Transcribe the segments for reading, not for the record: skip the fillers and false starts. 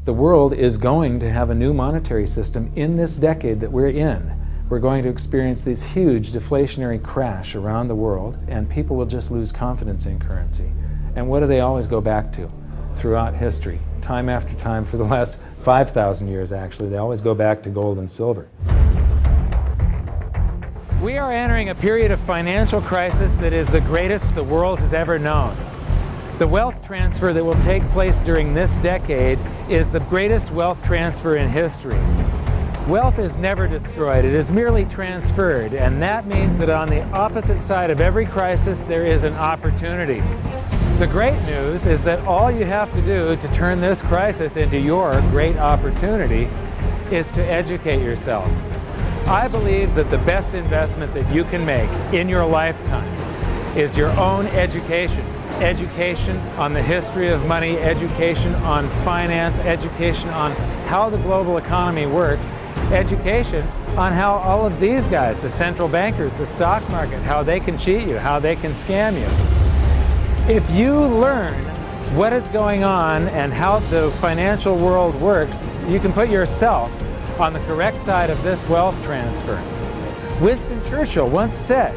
The world is going to have a new monetary system in this decade that we're in. We're going to experience this huge deflationary crash around the world, and people will just lose confidence in currency. And what do they always go back to throughout history? Time after time, for the last 5,000 years actually, they always go back to gold and silver. We are entering a period of financial crisis that is the greatest the world has ever known. The wealth transfer that will take place during this decade is the greatest wealth transfer in history. Wealth is never destroyed, it is merely transferred, and that means that on the opposite side of every crisis there is an opportunity. The great news is that all you have to do to turn this crisis into your great opportunity is to educate yourself. I believe that the best investment that you can make in your lifetime is your own education. Education on the history of money, education on finance, education on how the global economy works, education on how all of these guys, the central bankers, the stock market, how they can cheat you, how they can scam you. If you learn what is going on and how the financial world works, you can put yourself on the correct side of this wealth transfer. Winston Churchill once said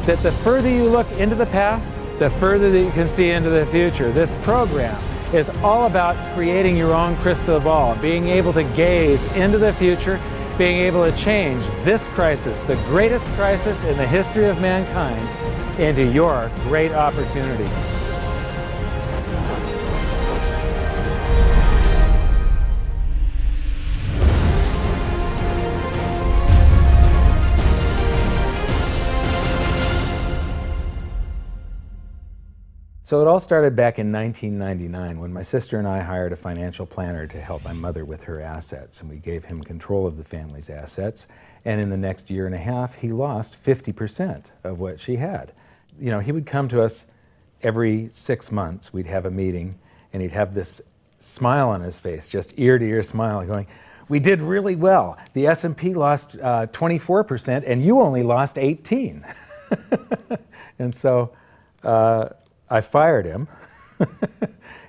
that the further you look into the past, the further that you can see into the future. This program is all about creating your own crystal ball, being able to gaze into the future, being able to change this crisis, the greatest crisis in the history of mankind, into your great opportunity. So it all started back in 1999 when my sister and I hired a financial planner to help my mother with her assets, and we gave him control of the family's assets, and in the next year and a half he lost 50% of what she had. You know, he would come to us every 6 months, we'd have a meeting, and he'd have this smile on his face, just ear-to-ear smile, going, "We did really well. The S&P lost 24% and you only lost 18." And so I fired him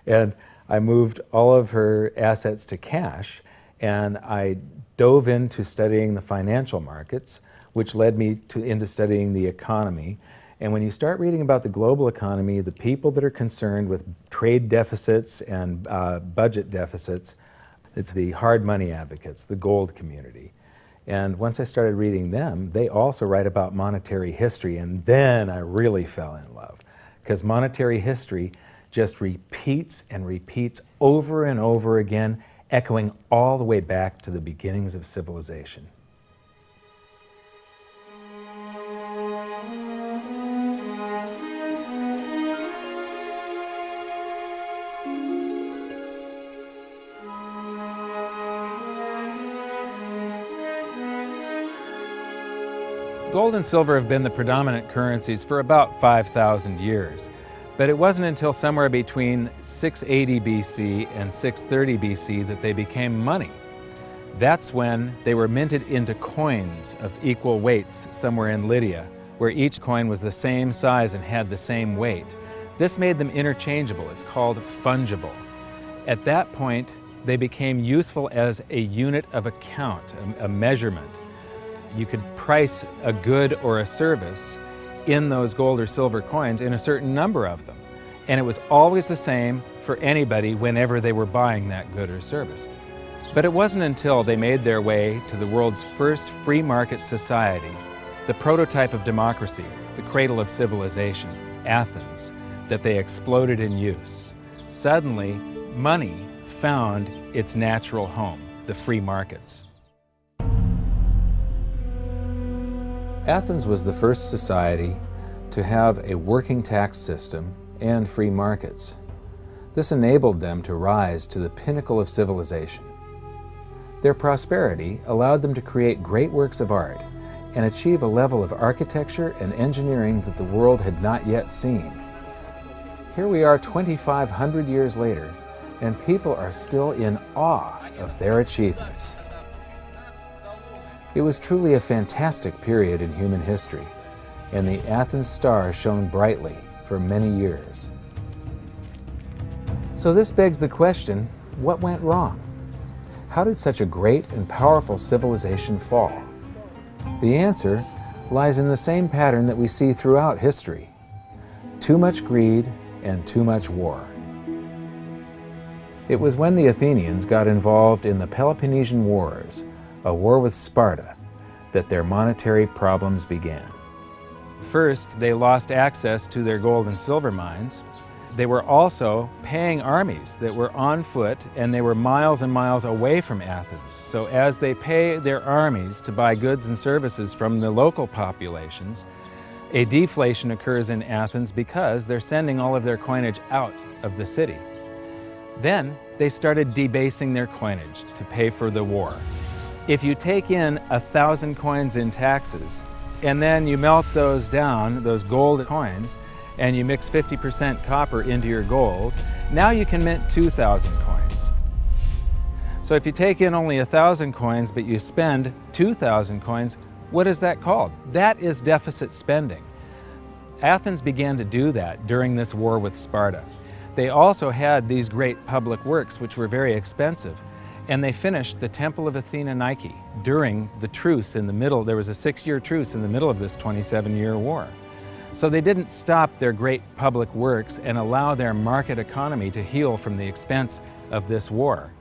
and I moved all of her assets to cash, and I dove into studying the financial markets, which led me into studying the economy. And when you start reading about the global economy, the people that are concerned with trade deficits and budget deficits, it's the hard money advocates, the gold community. And once I started reading them, they also write about monetary history, and then I really fell in love. Because monetary history just repeats and repeats over and over again, echoing all the way back to the beginnings of civilization. Gold and silver have been the predominant currencies for about 5,000 years, but it wasn't until somewhere between 680 BC and 630 BC that they became money. That's when they were minted into coins of equal weights somewhere in Lydia, where each coin was the same size and had the same weight. This made them interchangeable. It's called fungible. At that point, they became useful as a unit of account, a measurement. You could price a good or a service in those gold or silver coins in a certain number of them. And it was always the same for anybody whenever they were buying that good or service. But it wasn't until they made their way to the world's first free market society, the prototype of democracy, the cradle of civilization, Athens, that they exploded in use. Suddenly, money found its natural home, the free markets. Athens was the first society to have a working tax system and free markets. This enabled them to rise to the pinnacle of civilization. Their prosperity allowed them to create great works of art and achieve a level of architecture and engineering that the world had not yet seen. Here we are 2,500 years later, and people are still in awe of their achievements. It was truly a fantastic period in human history, and the Athens star shone brightly for many years. So this begs the question, what went wrong? How did such a great and powerful civilization fall? The answer lies in the same pattern that we see throughout history: too much greed and too much war. It was when the Athenians got involved in the Peloponnesian Wars, a war with Sparta, that their monetary problems began. First, they lost access to their gold and silver mines. They were also paying armies that were on foot, and they were miles and miles away from Athens. So as they pay their armies to buy goods and services from the local populations, a deflation occurs in Athens because they're sending all of their coinage out of the city. Then they started debasing their coinage to pay for the war. If you take in 1,000 coins in taxes, and then you melt those down, those gold coins, and you mix 50% copper into your gold, now you can mint 2,000 coins. So if you take in only 1,000 coins, but you spend 2,000 coins, what is that called? That is deficit spending. Athens began to do that during this war with Sparta. They also had these great public works, which were very expensive, and they finished the Temple of Athena Nike during the truce in the middle. There was a 6-year truce in the middle of this 27-year war. So they didn't stop their great public works and allow their market economy to heal from the expense of this war.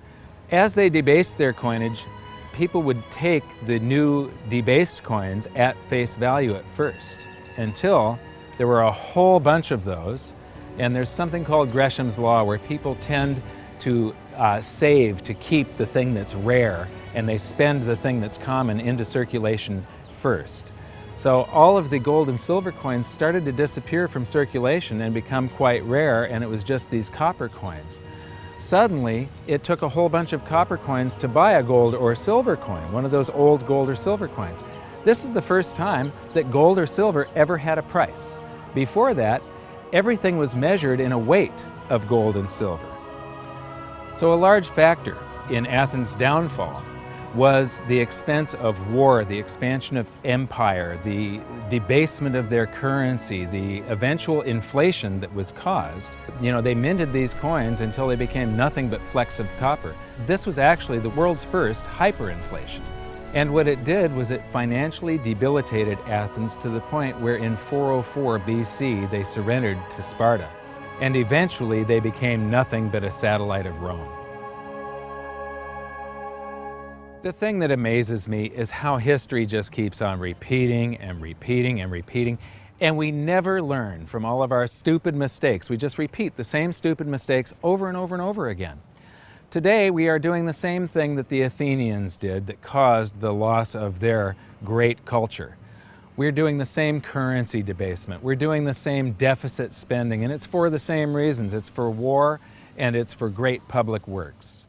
As they debased their coinage, people would take the new debased coins at face value at first, until there were a whole bunch of those. And there's something called Gresham's Law, where people tend to save to keep the thing that's rare, and they spend the thing that's common into circulation first. So all of the gold and silver coins started to disappear from circulation and become quite rare, and it was just these copper coins. Suddenly, it took a whole bunch of copper coins to buy a gold or silver coin, one of those old gold or silver coins. This is the first time that gold or silver ever had a price. Before that, everything was measured in a weight of gold and silver. So a large factor in Athens' downfall was the expense of war, the expansion of empire, the debasement of their currency, the eventual inflation that was caused. You know, they minted these coins until they became nothing but flecks of copper. This was actually the world's first hyperinflation. And what it did was it financially debilitated Athens to the point where in 404 BC they surrendered to Sparta. And eventually they became nothing but a satellite of Rome. The thing that amazes me is how history just keeps on repeating and repeating and repeating, and we never learn from all of our stupid mistakes. We just repeat the same stupid mistakes over and over and over again. Today we are doing the same thing that the Athenians did that caused the loss of their great culture. We're doing the same currency debasement. We're doing the same deficit spending, and it's for the same reasons. It's for war and it's for great public works.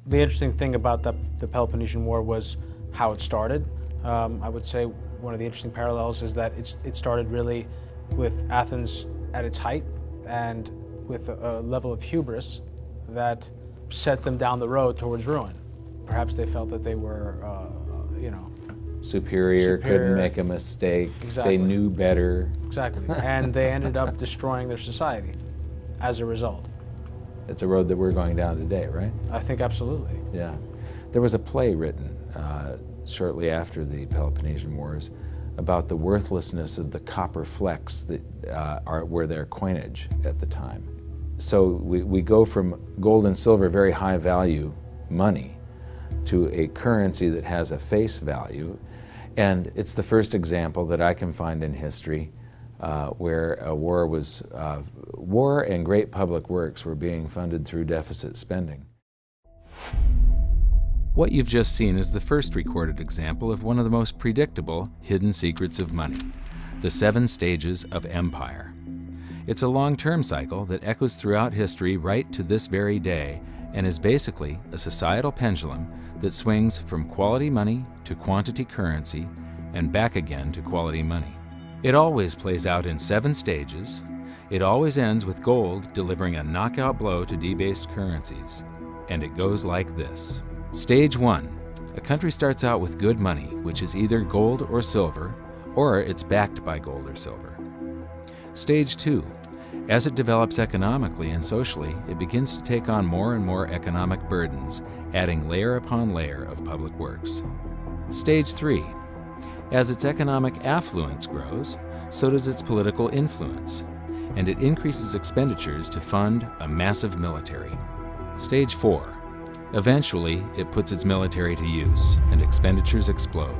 The interesting thing about the Peloponnesian War was how it started. I would say one of the interesting parallels is that it started really with Athens at its height and with a level of hubris that set them down the road towards ruin. Perhaps they felt that they were, superior, couldn't make a mistake, exactly. They knew better. Exactly, and they ended up destroying their society as a result. It's a road that we're going down today, right? I think absolutely. Yeah. There was a play written shortly after the Peloponnesian Wars about the worthlessness of the copper flecks that were their coinage at the time. So we go from gold and silver, very high value money, to a currency that has a face value. And it's the first example that I can find in history where a war and great public works were being funded through deficit spending. What you've just seen is the first recorded example of one of the most predictable hidden secrets of money, the 7 stages of empire. It's a long-term cycle that echoes throughout history right to this very day and is basically a societal pendulum that swings from quality money to quantity currency and back again to quality money. It always plays out in 7 stages. It always ends with gold delivering a knockout blow to debased currencies. And it goes like this. Stage 1. A country starts out with good money, which is either gold or silver, or it's backed by gold or silver. Stage 2. As it develops economically and socially, it begins to take on more and more economic burdens, adding layer upon layer of public works. Stage 3. As its economic affluence grows, so does its political influence, and it increases expenditures to fund a massive military. Stage 4. Eventually, it puts its military to use, and expenditures explode.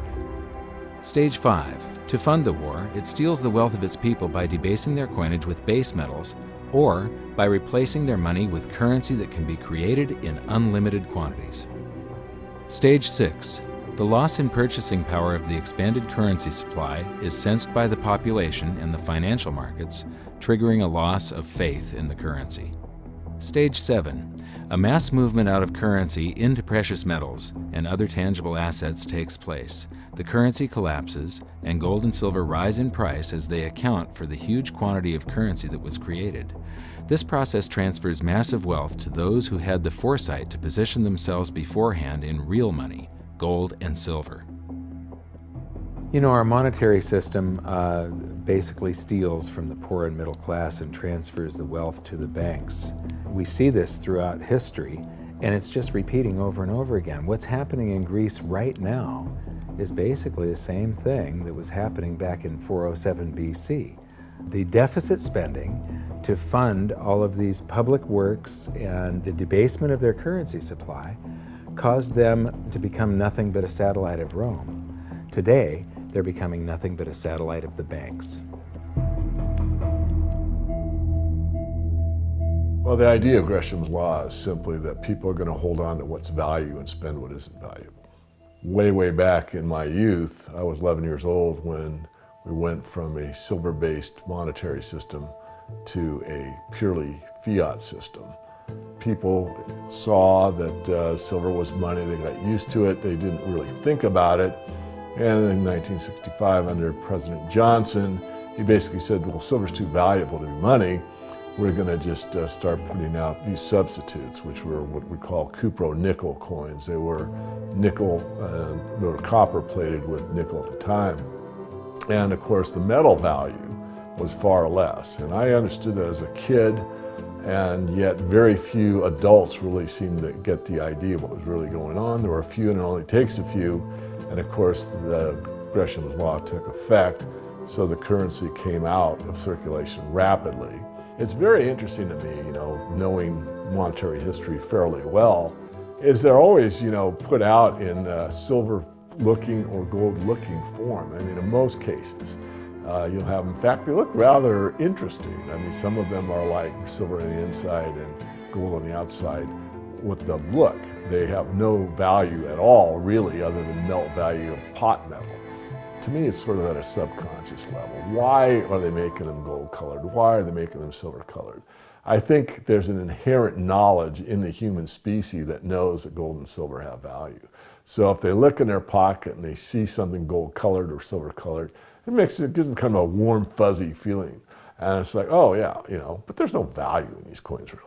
Stage 5. To fund the war, it steals the wealth of its people by debasing their coinage with base metals, or by replacing their money with currency that can be created in unlimited quantities. Stage 6. The loss in purchasing power of the expanded currency supply is sensed by the population and the financial markets, triggering a loss of faith in the currency. Stage 7. A mass movement out of currency into precious metals and other tangible assets takes place. The currency collapses, and gold and silver rise in price as they account for the huge quantity of currency that was created. This process transfers massive wealth to those who had the foresight to position themselves beforehand in real money, gold and silver. You know, our monetary system basically steals from the poor and middle class and transfers the wealth to the banks. We see this throughout history, and it's just repeating over and over again. What's happening in Greece right now is basically the same thing that was happening back in 407 BC. The deficit spending to fund all of these public works and the debasement of their currency supply caused them to become nothing but a satellite of Rome. Today, they're becoming nothing but a satellite of the banks. Well, the idea of Gresham's law is simply that people are going to hold on to what's value and spend what isn't valuable. Way back in my youth, I was 11 years old when we went from a silver-based monetary system to a purely fiat system. People saw that silver was money, they got used to it, they didn't really think about it. And in 1965, under President Johnson, he basically said, well, silver's too valuable to be money. We're going to just start putting out these substitutes, which were what we call cupro-nickel coins. They were nickel, they were copper plated with nickel at the time. And of course, the metal value was far less. And I understood that as a kid, and yet very few adults really seemed to get the idea of what was really going on. There were a few, and it only takes a few. And of course, the Gresham's law took effect, so the currency came out of circulation rapidly. It's very interesting to me, knowing monetary history fairly well, is they're always, put out in silver-looking or gold-looking form. I mean, in most cases, you'll have, in fact, they look rather interesting. I mean, some of them are like silver on the inside and gold on the outside. With the look, they have no value at all, really, other than melt value of pot metal. To me, it's sort of at a subconscious level. Why are they making them gold colored? Why are they making them silver colored? I think there's an inherent knowledge in the human species that knows that gold and silver have value. So if they look in their pocket and they see something gold colored or silver colored, it gives them kind of a warm, fuzzy feeling. And it's like, oh yeah, but there's no value in these coins, really.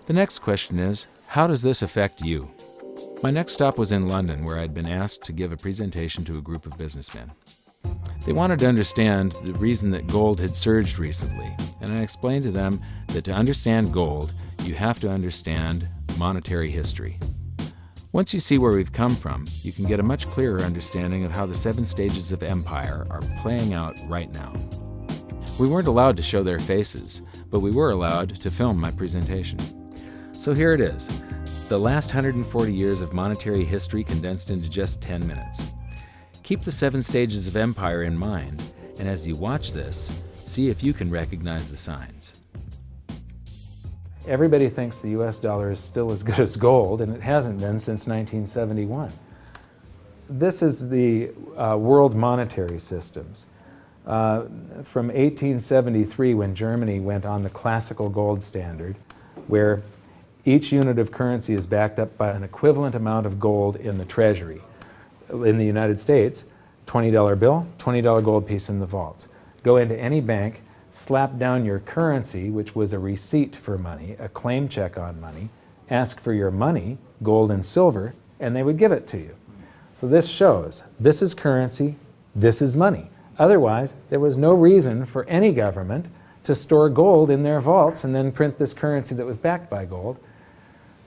The next question is, how does this affect you? My next stop was in London, where I'd been asked to give a presentation to a group of businessmen. They wanted to understand the reason that gold had surged recently, and I explained to them that to understand gold, you have to understand monetary history. Once you see where we've come from, you can get a much clearer understanding of how the 7 stages of empire are playing out right now. We weren't allowed to show their faces, but we were allowed to film my presentation. So here it is, the last 140 years of monetary history condensed into just 10 minutes. Keep the 7 stages of empire in mind, and as you watch this, see if you can recognize the signs. Everybody thinks the US dollar is still as good as gold, and it hasn't been since 1971. This is the world monetary systems. From 1873, when Germany went on the classical gold standard, where each unit of currency is backed up by an equivalent amount of gold in the treasury. In the United States, $20 bill, $20 gold piece in the vaults. Go into any bank, slap down your currency, which was a receipt for money, a claim check on money, ask for your money, gold and silver, and they would give it to you. So this shows, this is currency, this is money. Otherwise, there was no reason for any government to store gold in their vaults and then print this currency that was backed by gold.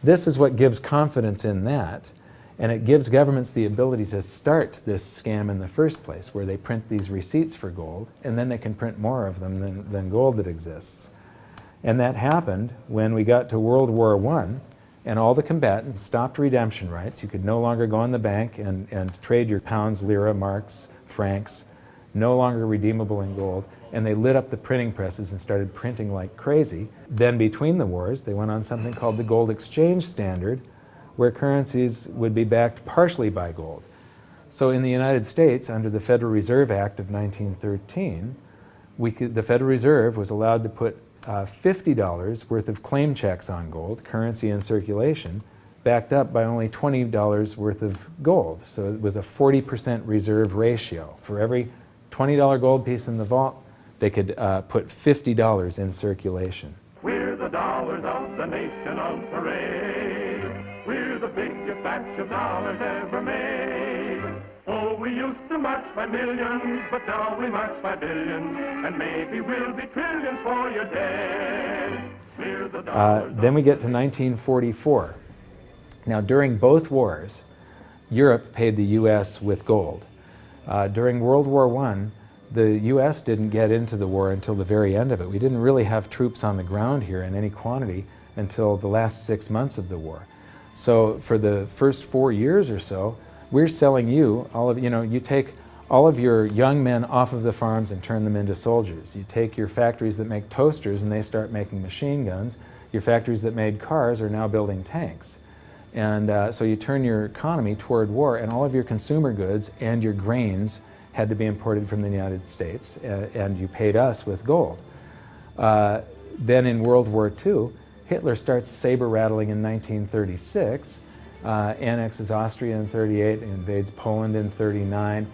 This is what gives confidence in that, and it gives governments the ability to start this scam in the first place, where they print these receipts for gold, and then they can print more of them than gold that exists. And that happened when we got to World War I, and all the combatants stopped redemption rights. You could no longer go in the bank and trade your pounds, lira, marks, francs, no longer redeemable in gold, and they lit up the printing presses and started printing like crazy. Then between the wars, they went on something called the gold exchange standard, where currencies would be backed partially by gold. So in the United States, under the Federal Reserve Act of 1913, the Federal Reserve was allowed to put $50 worth of claim checks on gold, currency in circulation, backed up by only $20 worth of gold. So it was a 40% reserve ratio. For every $20 gold piece in the vault, they could put $50 in circulation. We're the dollars of the nation on parade. We're the biggest batch of dollars ever made. Oh, we used to march by millions, but now we march by billions, and maybe we'll be trillions for your dead. We're the dollars. Then we get to 1944. Now, during both wars, Europe paid the U.S. with gold. During World War I, the U.S. didn't get into the war until the very end of it. We didn't really have troops on the ground here in any quantity until the last 6 months of the war. So for the first 4 years or so, we're selling you, you take all of your young men off of the farms and turn them into soldiers. You take your factories that make toasters and they start making machine guns. Your factories that made cars are now building tanks. And so you turn your economy toward war, and all of your consumer goods and your grains had to be imported from the United States, and you paid us with gold. Then in World War II, Hitler starts saber rattling in 1936, annexes Austria in 38, invades Poland in 39.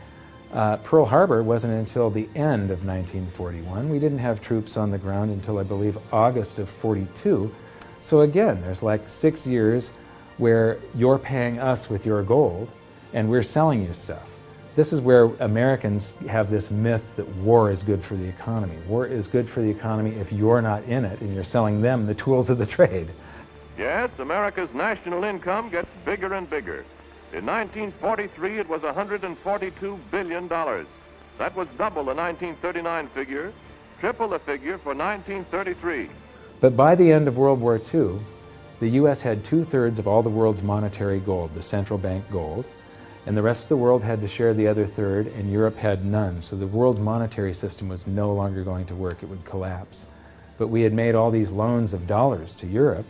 Pearl Harbor wasn't until the end of 1941. We didn't have troops on the ground until, I believe, August of 42. So again, there's like 6 years where you're paying us with your gold and we're selling you stuff. This is where Americans have this myth that war is good for the economy. War is good for the economy if you're not in it and you're selling them the tools of the trade. Yes, America's national income gets bigger and bigger. In 1943, it was $142 billion. That was double the 1939 figure, triple the figure for 1933. But by the end of World War II, the U.S. had 2/3 of all the world's monetary gold, the central bank gold, and the rest of the world had to share the other third, and Europe had none. So the world monetary system was no longer going to work. It would collapse. But we had made all these loans of dollars to Europe,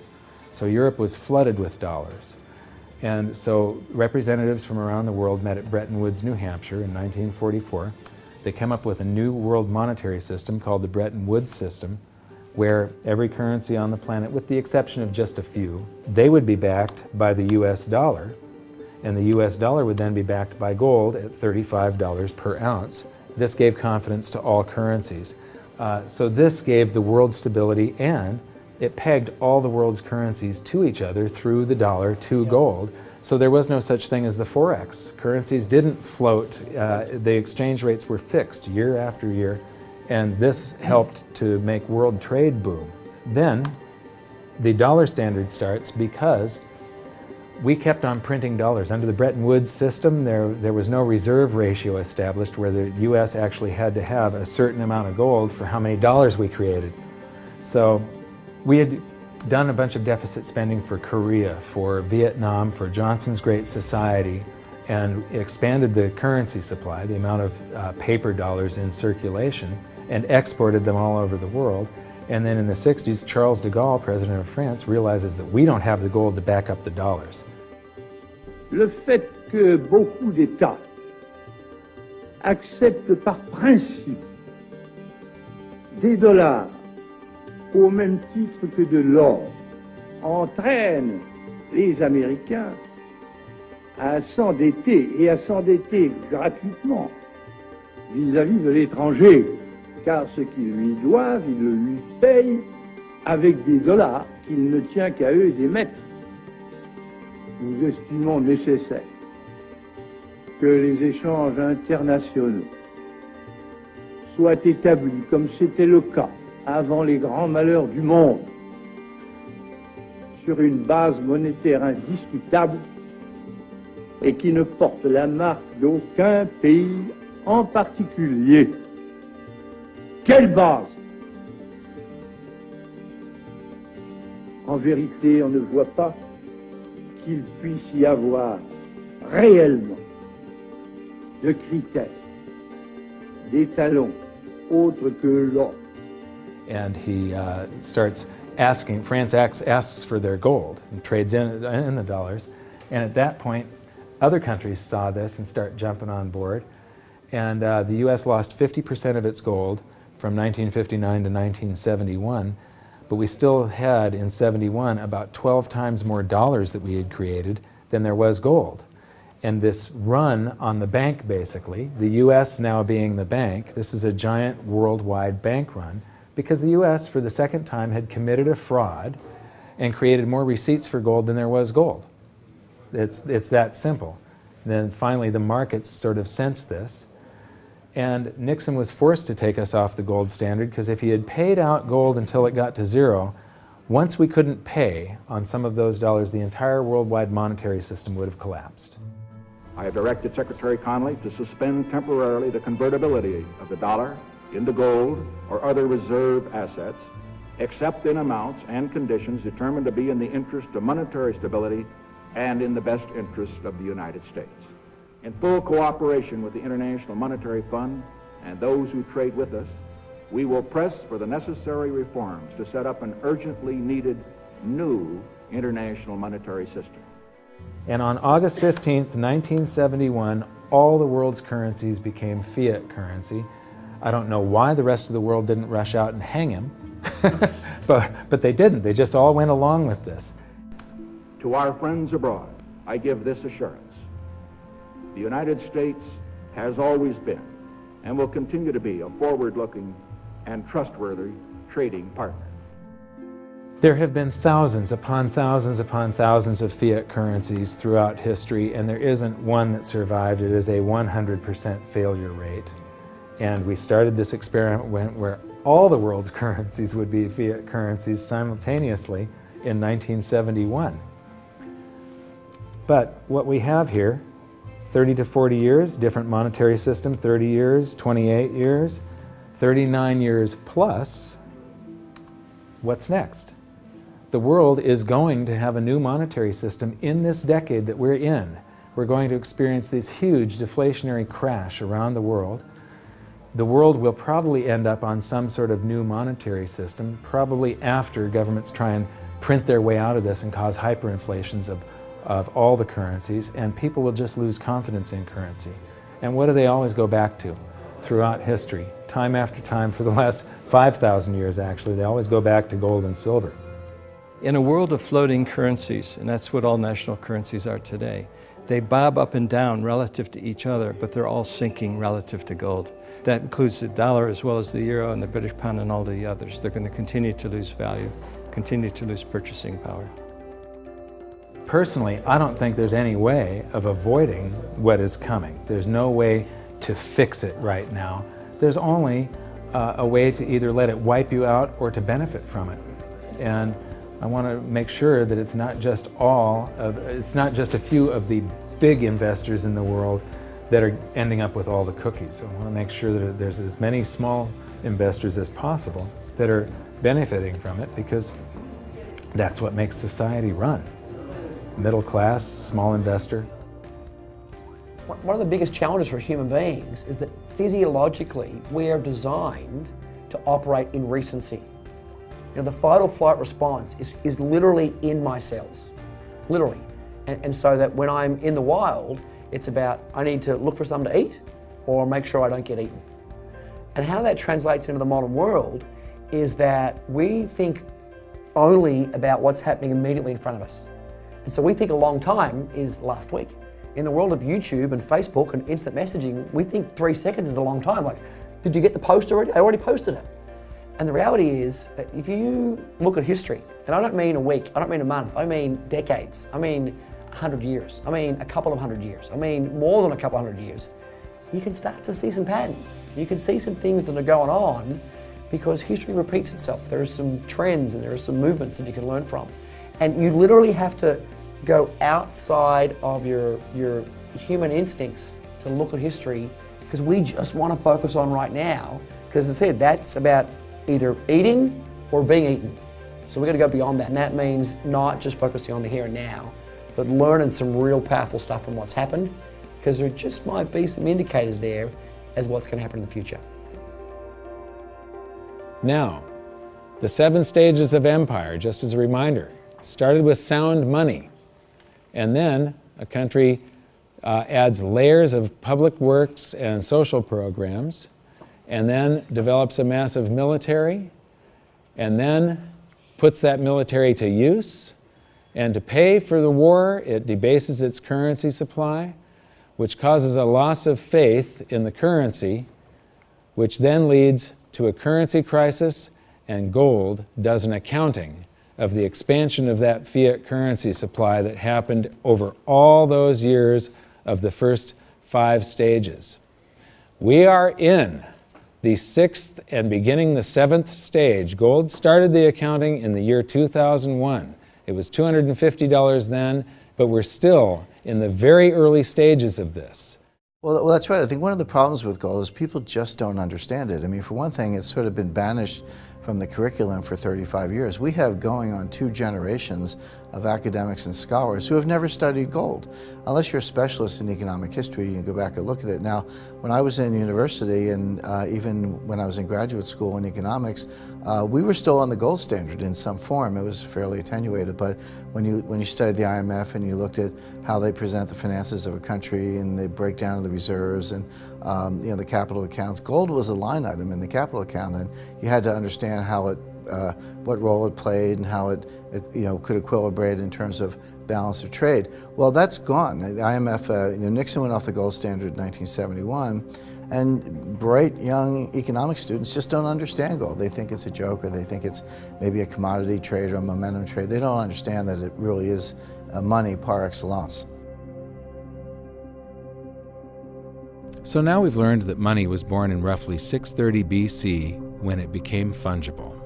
so Europe was flooded with dollars. And so representatives from around the world met at Bretton Woods, New Hampshire in 1944. They came up with a new world monetary system called the Bretton Woods system, where every currency on the planet, with the exception of just a few, they would be backed by the US dollar, and the US dollar would then be backed by gold at $35 per ounce. This gave confidence to all currencies. So this gave the world stability, and it pegged all the world's currencies to each other through the dollar to gold. So there was no such thing as the Forex. Currencies didn't float. The exchange rates were fixed year after year, and this helped to make world trade boom. Then the dollar standard starts because we kept on printing dollars. Under the Bretton Woods system, there was no reserve ratio established where the US actually had to have a certain amount of gold for how many dollars we created. So we had done a bunch of deficit spending for Korea, for Vietnam, for Johnson's Great Society, and expanded the currency supply, the amount of paper dollars in circulation, and exported them all over the world. And then in the 60s, Charles de Gaulle, president of France, realizes that we don't have the gold to back up the dollars. Le fait que beaucoup d'États acceptent par principe des dollars au même titre que de l'or entraîne les Américains à s'endetter, et à s'endetter gratuitement vis-à-vis de l'étranger, car ce qu'ils lui doivent, ils le lui payent avec des dollars qu'il ne tient qu'à eux d'émettre. Nous estimons nécessaire que les échanges internationaux soient établis comme c'était le cas avant les grands malheurs du monde, sur une base monétaire indiscutable et qui ne porte la marque d'aucun pays en particulier. Quelle base? En vérité, on ne voit pas qu'il puisse y avoir réellement de critères, d'étalons autres que l'or. And he starts asking, France asks for their gold and trades in the dollars. And at that point, other countries saw this and start jumping on board. And the US lost 50% of its gold from 1959 to 1971. But we still had, in 71, about 12 times more dollars that we had created than there was gold. And this run on the bank, basically, the US now being the bank, this is a giant worldwide bank run, because the US, for the second time, had committed a fraud and created more receipts for gold than there was gold. It's that simple. And then finally, the markets sort of sensed this. And Nixon was forced to take us off the gold standard, because if he had paid out gold until it got to zero, once we couldn't pay on some of those dollars, the entire worldwide monetary system would have collapsed. I have directed Secretary Connally to suspend temporarily the convertibility of the dollar into gold or other reserve assets, except in amounts and conditions determined to be in the interest of monetary stability and in the best interest of the United States. In full cooperation with the International Monetary Fund and those who trade with us, we will press for the necessary reforms to set up an urgently needed new international monetary system. And on August 15th, 1971, all the world's currencies became fiat currency. I don't know why the rest of the world didn't rush out and hang him, but they didn't. They just all went along with this. To our friends abroad, I give this assurance. The United States has always been and will continue to be a forward-looking and trustworthy trading partner. There have been thousands upon thousands upon thousands of fiat currencies throughout history, and there isn't one that survived. It is a 100% failure rate. And we started this experiment where all the world's currencies would be fiat currencies simultaneously in 1971. But what we have here, 30 to 40 years, different monetary system, 30 years, 28 years, 39 years plus, what's next? The world is going to have a new monetary system in this decade that we're in. We're going to experience this huge deflationary crash around the world. The world will probably end up on some sort of new monetary system, probably after governments try and print their way out of this and cause hyperinflations of all the currencies, and people will just lose confidence in currency. And what do they always go back to throughout history? Time after time, for the last 5,000 years actually, they always go back to gold and silver. In a world of floating currencies, and that's what all national currencies are today, they bob up and down relative to each other, but they're all sinking relative to gold. That includes the dollar as well as the euro and the British pound and all the others. They're going to continue to lose value, continue to lose purchasing power. Personally, I don't think there's any way of avoiding what is coming. There's no way to fix it right now. There's only a way to either let it wipe you out or to benefit from it. And I want to make sure that it's not just a few of the big investors in the world that are ending up with all the cookies. I want to make sure that there's as many small investors as possible that are benefiting from it, because that's what makes society run. Middle class, small investor. One of the biggest challenges for human beings is that physiologically we are designed to operate in recency. You know, the fight or flight response is literally in my cells, literally. And so that when I'm in the wild, it's about I need to look for something to eat or make sure I don't get eaten. And how that translates into the modern world is that we think only about what's happening immediately in front of us. And so we think a long time is last week. In the world of YouTube and Facebook and instant messaging, we think 3 seconds is a long time. Like, did you get the post already? I already posted it. And the reality is, if you look at history, and I don't mean a week, I don't mean a month, I mean decades, I mean 100 years, I mean a couple of 100 years, I mean more than a couple of 100 years, you can start to see some patterns. You can see some things that are going on because history repeats itself. There are some trends and there are some movements that you can learn from. And you literally have to go outside of your human instincts to look at history, because we just want to focus on right now, because as I said, that's about either eating or being eaten. So we've got to go beyond that, and that means not just focusing on the here and now, but learning some real powerful stuff from what's happened, because there just might be some indicators there as what's going to happen in the future. Now, the 7 stages of empire, just as a reminder, started with sound money, and then a country adds layers of public works and social programs, and then develops a massive military, and then puts that military to use, and to pay for the war, it debases its currency supply, which causes a loss of faith in the currency, which then leads to a currency crisis, and gold does an accounting of the expansion of that fiat currency supply that happened over all those years of the first 5 stages. We are in the 6th and beginning the 7th stage. Gold started the accounting in the year 2001. It was $250 then, but we're still in the very early stages of this. Well, that's right. I think one of the problems with gold is people just don't understand it. I mean, for one thing, it's sort of been banished from the curriculum for 35 years. We have going on 2 generations of academics and scholars who have never studied gold. Unless you're a specialist in economic history, you can go back and look at it. Now, when I was in university and even when I was in graduate school in economics, we were still on the gold standard in some form. It was fairly attenuated, but when you studied the IMF and you looked at how they present the finances of a country and the breakdown of the reserves and the capital accounts, gold was a line item in the capital account, and you had to understand how it, what role it played and how it could equilibrate in terms of balance of trade. Well, that's gone. The IMF, Nixon went off the gold standard in 1971, and bright young economic students just don't understand gold. They think it's a joke, or they think it's maybe a commodity trade or a momentum trade. They don't understand that it really is money par excellence. So now we've learned that money was born in roughly 630 BC when it became fungible.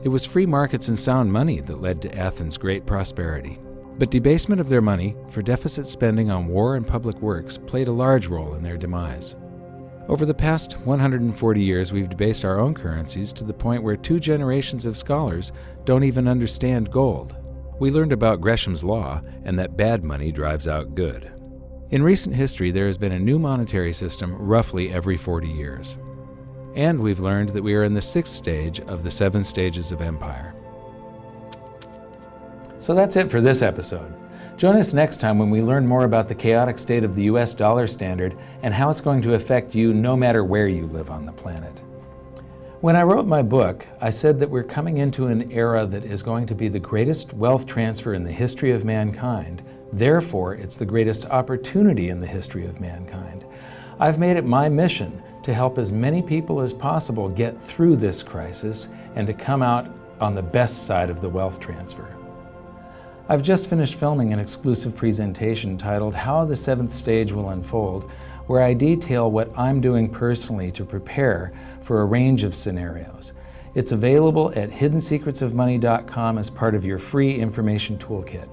It was free markets and sound money that led to Athens' great prosperity. But debasement of their money for deficit spending on war and public works played a large role in their demise. Over the past 140 years, we've debased our own currencies to the point where 2 generations of scholars don't even understand gold. We learned about Gresham's law and that bad money drives out good. In recent history, there has been a new monetary system roughly every 40 years. And we've learned that we are in the 6th stage of the 7 stages of empire. So that's it for this episode. Join us next time when we learn more about the chaotic state of the US dollar standard and how it's going to affect you no matter where you live on the planet. When I wrote my book, I said that we're coming into an era that is going to be the greatest wealth transfer in the history of mankind. Therefore, it's the greatest opportunity in the history of mankind. I've made it my mission to help as many people as possible get through this crisis and to come out on the best side of the wealth transfer. I've just finished filming an exclusive presentation titled How the 7th Stage Will Unfold, where I detail what I'm doing personally to prepare for a range of scenarios. It's available at hiddensecretsofmoney.com as part of your free information toolkit.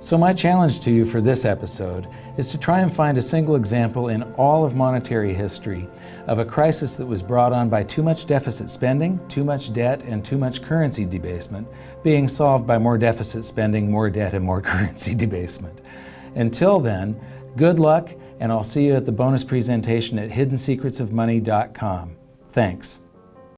So my challenge to you for this episode is to try and find a single example in all of monetary history of a crisis that was brought on by too much deficit spending, too much debt, and too much currency debasement being solved by more deficit spending, more debt, and more currency debasement. Until then, good luck, and I'll see you at the bonus presentation at hiddensecretsofmoney.com. Thanks.